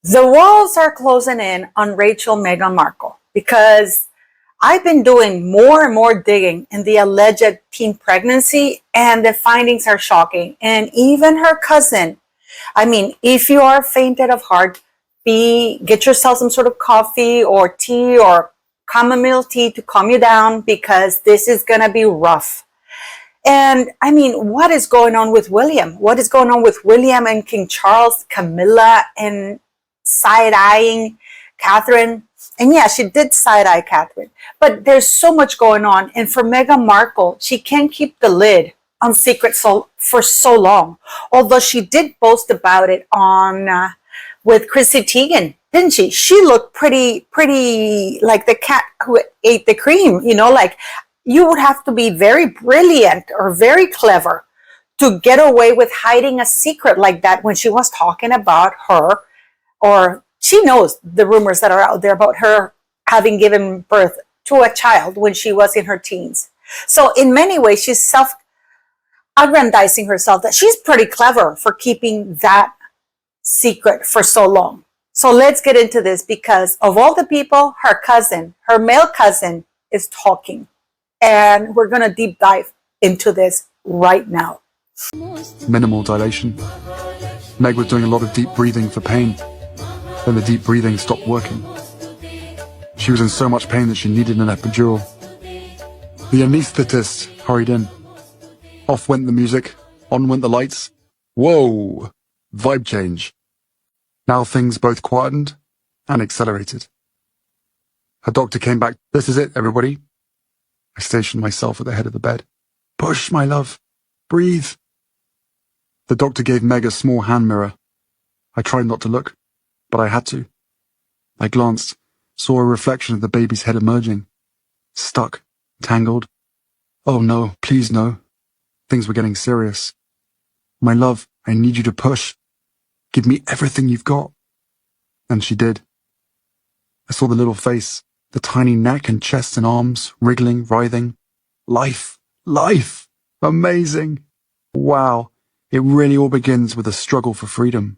The walls are closing in on Rachel Meghan Markle because I've been doing more and more digging in the alleged teen pregnancy, and the findings are shocking. And even her cousin, I mean, if you are fainted of heart, get yourself some sort of coffee or tea or chamomile tea to calm you down, because this is going to be rough. And I mean, what is going on with William? What is going on with William and King Charles, Camilla, and side-eyeing Catherine? And yeah, she did side-eye Catherine. But there's so much going on. And for Meghan Markle, she can't keep the lid on secrets for so long. Although she did boast about it on with Chrissy Teigen, didn't she? She looked pretty like the cat who ate the cream, you know, like you would have to be very brilliant or very clever to get away with hiding a secret like that when she was talking about her, or she knows the rumors that are out there about her having given birth to a child when she was in her teens. So in many ways, she's self-aggrandizing herself that she's pretty clever for keeping that secret for so long. So let's get into this, because of all the people, her cousin, her male cousin, is talking. And we're going to deep dive into this right now. Minimal dilation. Meg was doing a lot of deep breathing for pain. Then the deep breathing stopped working. She was in so much pain that she needed an epidural. The anesthetist hurried in. Off went the music, on went the lights. Whoa! Vibe change. Now things both quietened and accelerated. Her doctor came back. This is it, everybody. I stationed myself at the head of the bed. Push, my love. Breathe. The doctor gave Meg a small hand mirror. I tried not to look, but I had to. I glanced, saw a reflection of the baby's head emerging. Stuck, tangled. Oh no, please no. Things were getting serious. My love, I need you to push. Give me everything you've got. And she did. I saw the little face, the tiny neck and chest and arms, wriggling, writhing. Life. Life. Amazing. Wow. It really all begins with a struggle for freedom.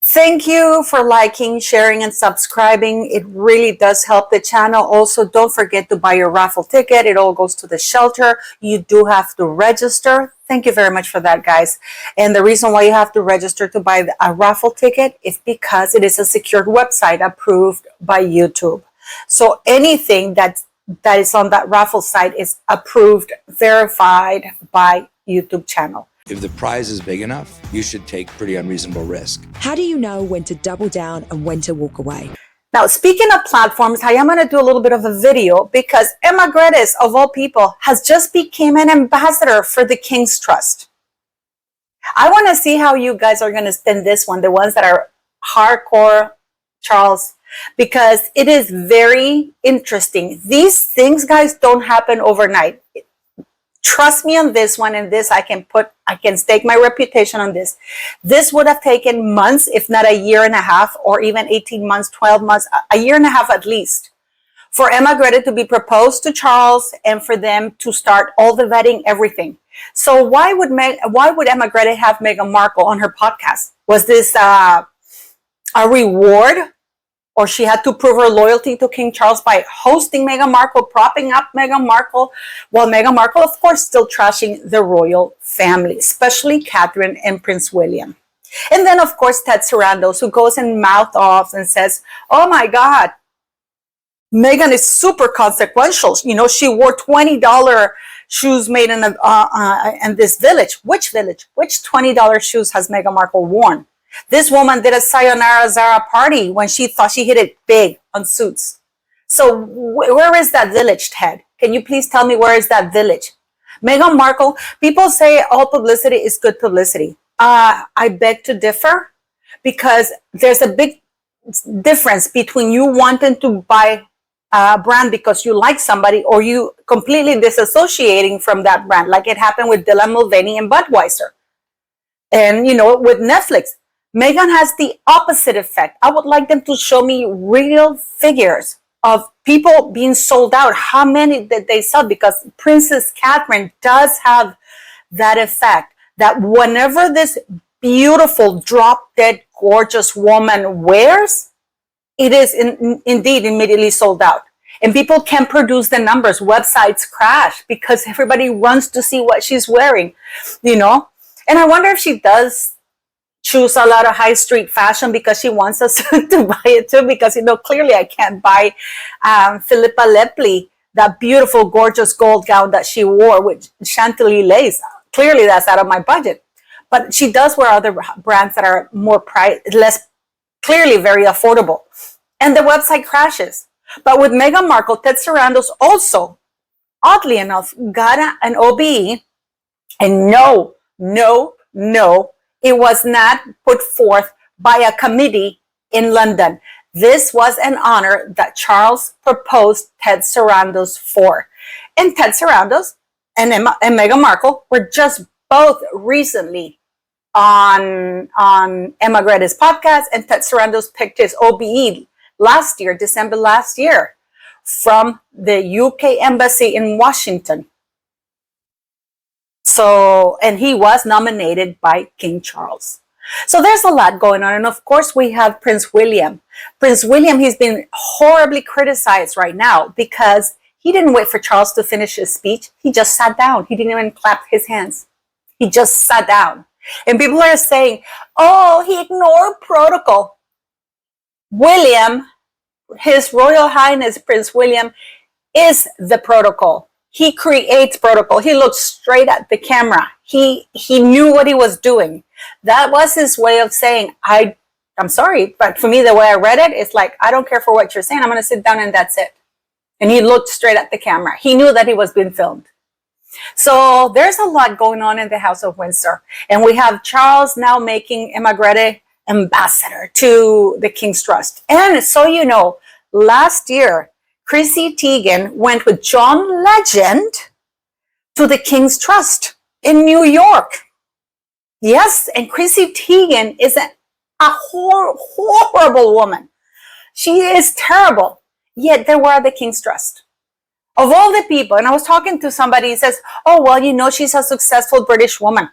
Thank you for liking, sharing, and subscribing. It really does help the channel. Also, don't forget to buy your raffle ticket. It all goes to the shelter. You do have to register. Thank you very much for that, guys. And the reason why you have to register to buy a raffle ticket is because it is a secured website approved by YouTube. So anything that is on that raffle site is approved, verified by YouTube channel. If the prize is big enough, you should take pretty unreasonable risk. How do you know when to double down and when to walk away? Now, speaking of platforms, I am going to do a little bit of a video because Emma Gredes, of all people, has just become an ambassador for the King's Trust. I want to see how you guys are going to spin this one, the ones that are hardcore Charles, because it is very interesting. These things, guys, don't happen overnight. Trust me on this one, and this I can stake my reputation on this. This would have taken months, if not a year and a half, or even 18 months, 12 months, a year and a half at least, for Emma Gredes to be proposed to Charles and for them to start all the vetting, everything. So why would Emma Gredes have Meghan Markle on her podcast? Was this a reward? Or she had to prove her loyalty to King Charles by hosting Meghan Markle, propping up Meghan Markle, while Meghan Markle, of course, still trashing the royal family, especially Catherine and Prince William. And then, of course, Ted Sarandos, who goes and mouth off and says, oh my God, Meghan is super consequential. You know, she wore $20 shoes made in this village. Which village? Which $20 shoes has Meghan Markle worn? This woman did a Sayonara Zara party when she thought she hit it big on Suits. So where is that village, Ted? Can you please tell me where is that village? Meghan Markle, people say all publicity is good publicity. I beg to differ, because there's a big difference between you wanting to buy a brand because you like somebody, or you completely disassociating from that brand, like it happened with Dylan Mulvaney and Budweiser. And, you know, with Netflix, Meghan has the opposite effect. I would like them to show me real figures of people being sold out, how many did they sell, because Princess Catherine does have that effect. that whenever this beautiful, drop-dead, gorgeous woman wears, it is indeed immediately sold out. And people can't produce the numbers. Websites crash because everybody runs to see what she's wearing, you know? And I wonder if she does choose a lot of high street fashion because she wants us to buy it too, because, you know, clearly I can't buy Philippa Lepley, that beautiful, gorgeous gold gown that she wore with chantilly lace. Clearly that's out of my budget. But she does wear other brands that are more less, clearly very affordable. And the website crashes. But with Meghan Markle, Ted Sarandos also, oddly enough, got an OBE. And no, it was not put forth by a committee in London. This was an honor that Charles proposed Ted Sarandos for. And Ted Sarandos and Meghan Markle were just both recently on Emma Greta's podcast, and Ted Sarandos picked his OBE last year, December last year, from the UK Embassy in Washington. So, and he was nominated by King Charles. So there's a lot going on. And of course, we have Prince William. Prince William, he's been horribly criticized right now because he didn't wait for Charles to finish his speech. He just sat down. He didn't even clap his hands. He just sat down. And people are saying, oh, he ignored protocol. William, His Royal Highness Prince William, is the protocol. He creates protocol. He looked straight at the camera. He knew what he was doing. That was his way of saying, I'm sorry, but for me, the way I read it, it's like, I don't care for what you're saying. I'm going to sit down and that's it. And he looked straight at the camera. He knew that he was being filmed. So there's a lot going on in the House of Windsor. And we have Charles now making Emma Greta ambassador to the King's Trust. And so you know, last year, Chrissy Teigen went with John Legend to the King's Trust in New York. Yes, and Chrissy Teigen is a horrible woman. She is terrible. Yet there were the King's Trust. Of all the people, and I was talking to somebody, he says, oh, well, you know, she's a successful British woman.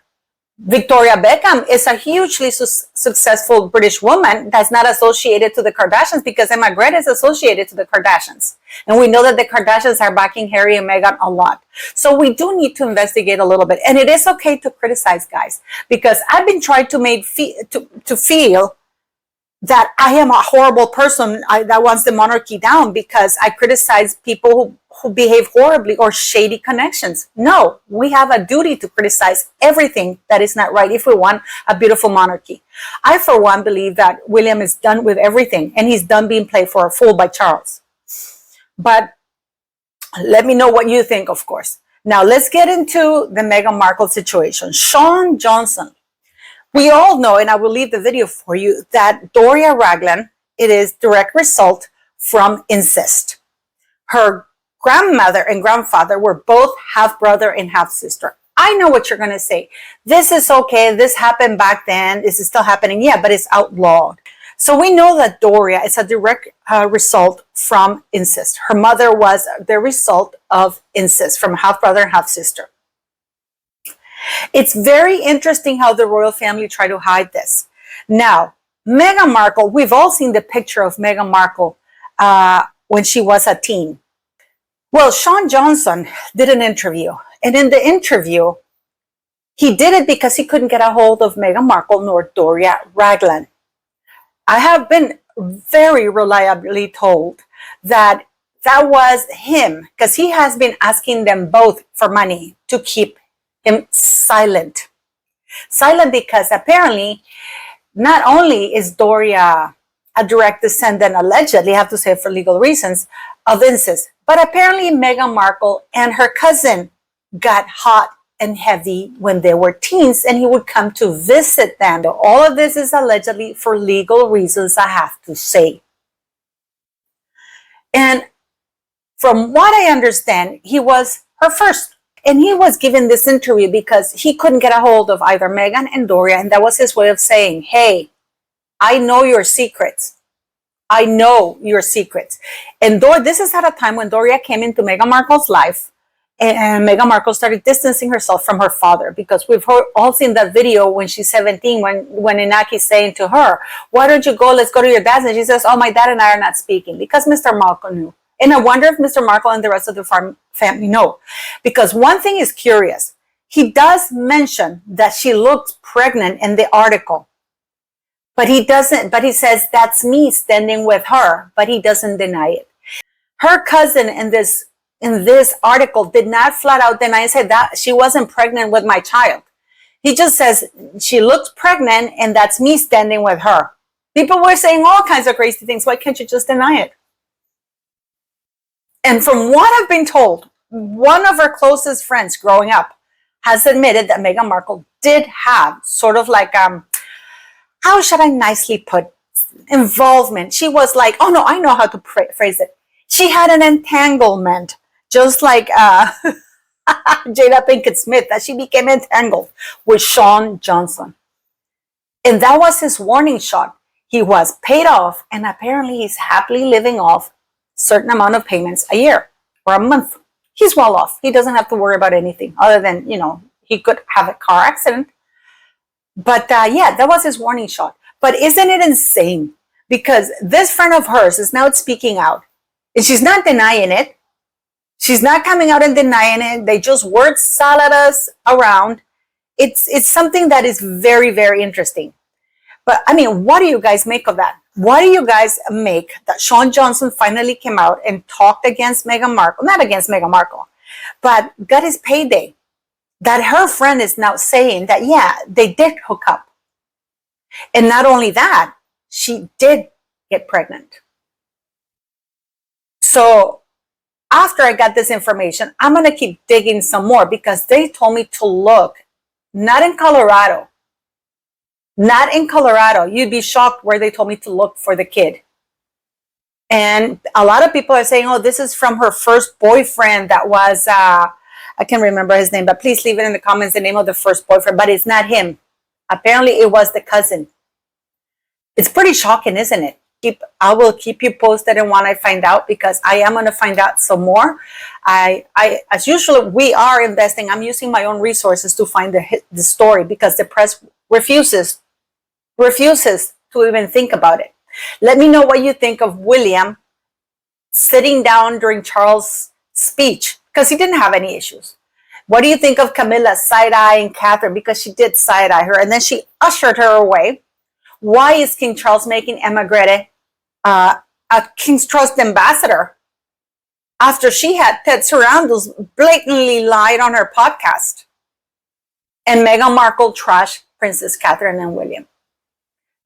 Victoria Beckham is a hugely successful British woman that's not associated to the Kardashians, because Emma Greta is associated to the Kardashians. And we know that the Kardashians are backing Harry and Meghan a lot. So we do need to investigate a little bit. And it is okay to criticize, guys, because I've been trying to feel that I am a horrible person that wants the monarchy down because I criticize people who behave horribly or shady connections. No, we have a duty to criticize everything that is not right if we want a beautiful monarchy. I, for one, believe that William is done with everything and he's done being played for a fool by Charles. But let me know what you think, of course. Now, let's get into the Meghan Markle situation. Sean Johnson. We all know, and I will leave the video for you, that Doria Raglan, it is direct result from incest. Her grandmother and grandfather were both half brother and half sister. I know what you're going to say. This is okay. This happened back then. This is still happening. Yeah, but it's outlawed. So we know that Doria is a direct result from incest. Her mother was the result of incest from half brother and half sister. It's very interesting how the royal family try to hide this. Now, Meghan Markle, we've all seen the picture of Meghan Markle when she was a teen. Well, Sean Johnson did an interview. And in the interview, he did it because he couldn't get a hold of Meghan Markle nor Doria Raglan. I have been very reliably told that that was him, because he has been asking them both for money to keep him silent. Silent because apparently not only is Doria a direct descendant, allegedly, I have to say for legal reasons, of incest, but apparently Meghan Markle and her cousin got hot and heavy when they were teens, and he would come to visit them. All of this is allegedly for legal reasons, I have to say. And from what I understand, he was her first. And he was given this interview because he couldn't get a hold of either Meghan and Doria. And that was his way of saying, hey, I know your secrets. I know your secrets. And this is at a time when Doria came into Meghan Markle's life And Meghan Markle started distancing herself from her father, because we've all seen that video when she's 17, when Inaki's saying to her, why don't you go, let's go to your dad's. And she says, oh, my dad and I are not speaking, because Mr. Markle knew. And I wonder if Mr. Markle and the rest of the family know. Because one thing is curious. He does mention that she looked pregnant in the article. But he says, that's me standing with her, but he doesn't deny it. Her cousin in this article did not flat out deny and say that she wasn't pregnant with my child. He just says she looks pregnant and that's me standing with her. People were saying all kinds of crazy things. Why can't you just deny it? And from what I've been told, one of her closest friends growing up has admitted that Meghan Markle did have sort of like, how should I nicely put, involvement. She was like, oh no, I know how to phrase it. She had an entanglement, just like Jada Pinkett Smith, that she became entangled with Sean Johnson. And that was his warning shot. He was paid off, and apparently he's happily living off a certain amount of payments a year or a month. He's well off. He doesn't have to worry about anything other than, he could have a car accident. But yeah, that was his warning shot. But isn't it insane? Because this friend of hers is now speaking out. And she's not denying it. She's not coming out and denying it. They just word salad us around. It's something that is very, very interesting. But I mean, what do you guys make of that? What do you guys make that Sean Johnson finally came out and talked against Meghan Markle? Not against Meghan Markle, but got his payday. That her friend is now saying that, yeah, they did hook up. And not only that, she did get pregnant. So after I got this information, I'm going to keep digging some more, because they told me to look, not in Colorado. Not in Colorado. You'd be shocked where they told me to look for the kid. And a lot of people are saying, oh, this is from her first boyfriend that was, I can't remember his name, but please leave it in the comments, the name of the first boyfriend. But it's not him. Apparently it was the cousin. It's pretty shocking, isn't it? I will keep you posted on when I find out, because I am going to find out some more. As usual, we are investing. I'm using my own resources to find the story, because the press refuses to even think about it. Let me know what you think of William sitting down during Charles' speech, because he didn't have any issues. What do you think of Camilla side-eyeing Catherine, because she did side-eye her, and then she ushered her away? Why is King Charles making Emma Grede a King's Trust ambassador after she had Ted Sarandos blatantly lied on her podcast? And Meghan Markle trashed Princess Catherine and William.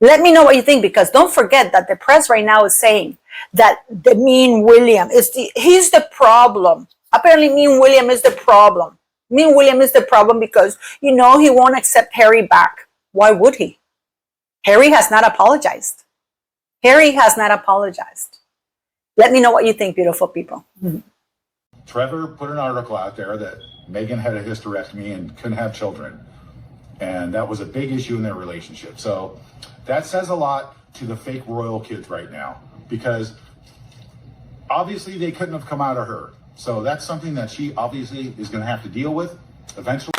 Let me know what you think, because don't forget that the press right now is saying that the mean William he's the problem. Apparently mean William is the problem. Mean William is the problem because, he won't accept Harry back. Why would he? Harry has not apologized. Harry has not apologized. Let me know what you think, beautiful people. Trevor put an article out there that Meghan had a hysterectomy and couldn't have children. And that was a big issue in their relationship. So that says a lot to the fake royal kids right now, because obviously they couldn't have come out of her. So that's something that she obviously is going to have to deal with eventually.